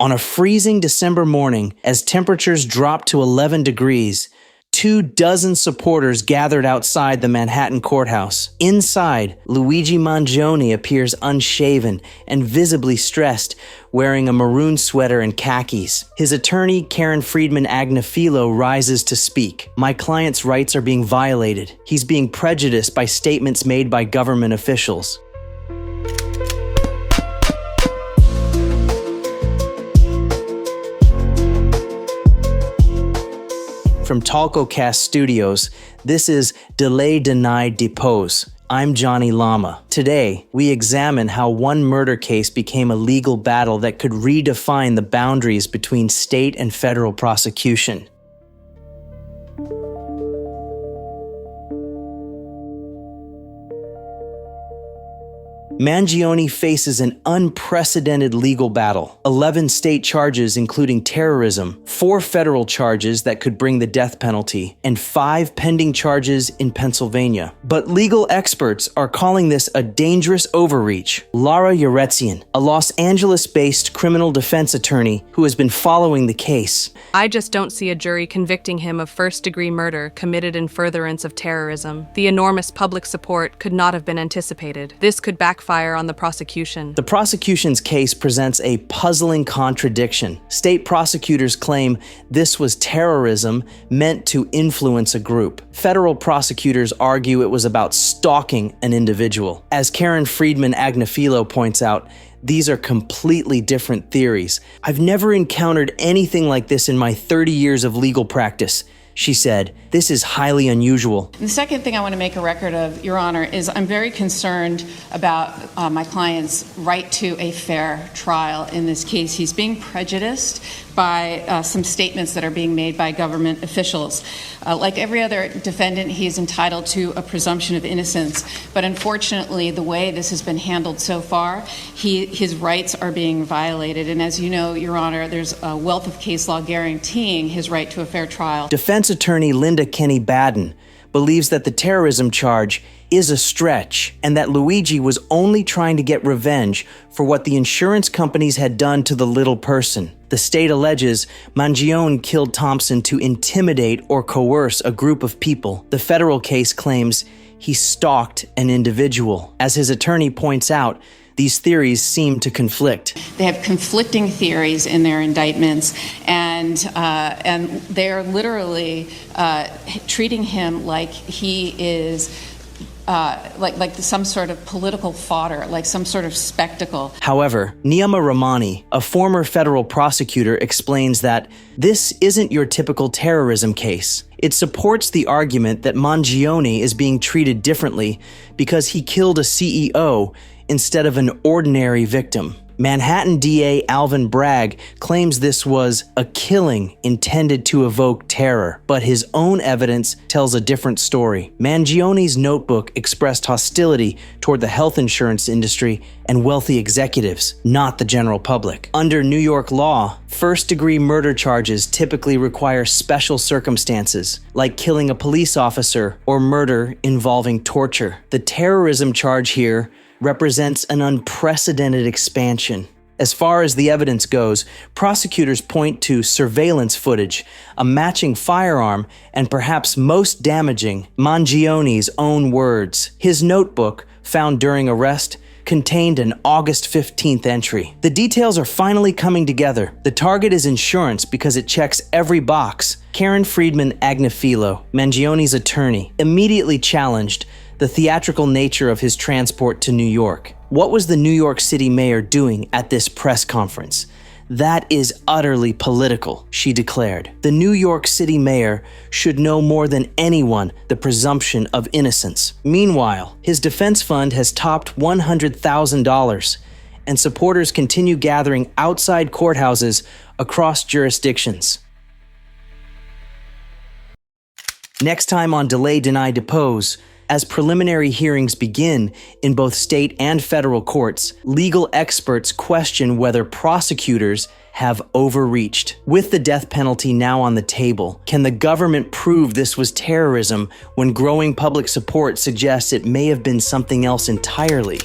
On a freezing December morning, as temperatures dropped to 11 degrees, 24 supporters gathered outside the Manhattan courthouse. Inside, Luigi Mangione appears unshaven and visibly stressed, wearing a maroon sweater and khakis. His attorney, Karen Friedman Agnifilo, rises to speak. "My client's rights are being violated. He's being prejudiced by statements made by government officials." From TalcoCast Studios, this is Delay Denied Depose. I'm Jonny Llama. Today, we examine how one murder case became a legal battle that could redefine the boundaries between state and federal prosecution. Mangione faces an unprecedented legal battle. 11 state charges including terrorism, 4 federal charges that could bring the death penalty, and 5 pending charges in Pennsylvania. But legal experts are calling this a dangerous overreach. Lara Uretzian, a Los Angeles-based criminal defense attorney who has been following the case. "I just don't see a jury convicting him of first-degree murder committed in furtherance of terrorism. The enormous public support could not have been anticipated. This could backfire on the prosecution." The prosecution's case presents a puzzling contradiction. State prosecutors claim this was terrorism meant to influence a group. Federal prosecutors argue it was about stalking an individual. As Karen Friedman Agnifilo points out, these are completely different theories. "I've never encountered anything like this in my 30 years of legal practice," she said. "This is highly unusual." The second thing I want to make a record of, Your Honor, is I'm very concerned about my client's right to a fair trial in this case. He's being prejudiced by some statements that are being made by government officials. Like every other defendant, he is entitled to a presumption of innocence. But unfortunately, the way this has been handled so far, his rights are being violated. And as you know, Your Honor, there's a wealth of case law guaranteeing his right to a fair trial. Defense attorney Linda Kenny Baden believes that the terrorism charge is a stretch and that Luigi was only trying to get revenge for what the insurance companies had done to the little person. The state alleges Mangione killed Thompson to intimidate or coerce a group of people. The federal case claims he stalked an individual. As his attorney points out, these theories seem to conflict. They have conflicting theories in their indictments, and they're literally treating him like he is like some sort of political fodder, like some sort of spectacle. However, Llama Ramani, a former federal prosecutor, explains that this isn't your typical terrorism case. It supports the argument that Mangione is being treated differently because he killed a CEO instead of an ordinary victim. Manhattan DA Alvin Bragg claims this was a killing intended to evoke terror, but his own evidence tells a different story. Mangione's notebook expressed hostility toward the health insurance industry and wealthy executives, not the general public. Under New York law, first-degree murder charges typically require special circumstances, like killing a police officer or murder involving torture. The terrorism charge here represents an unprecedented expansion. As far as the evidence goes, prosecutors point to surveillance footage, a matching firearm, and perhaps most damaging, Mangione's own words. His notebook, found during arrest, contained an August 15th entry. The details are finally coming together. The target is insurance because it checks every box. Karen Friedman Agnifilo, Mangione's attorney, immediately challenged the theatrical nature of his transport to New York. What was the New York City mayor doing at this press conference? "That is utterly political," she declared. "The New York City mayor should know more than anyone the presumption of innocence." Meanwhile, his defense fund has topped $100,000, and supporters continue gathering outside courthouses across jurisdictions. Next time on Delay, Deny, Depose, as preliminary hearings begin in both state and federal courts, legal experts question whether prosecutors have overreached. With the death penalty now on the table, can the government prove this was terrorism when growing public support suggests it may have been something else entirely?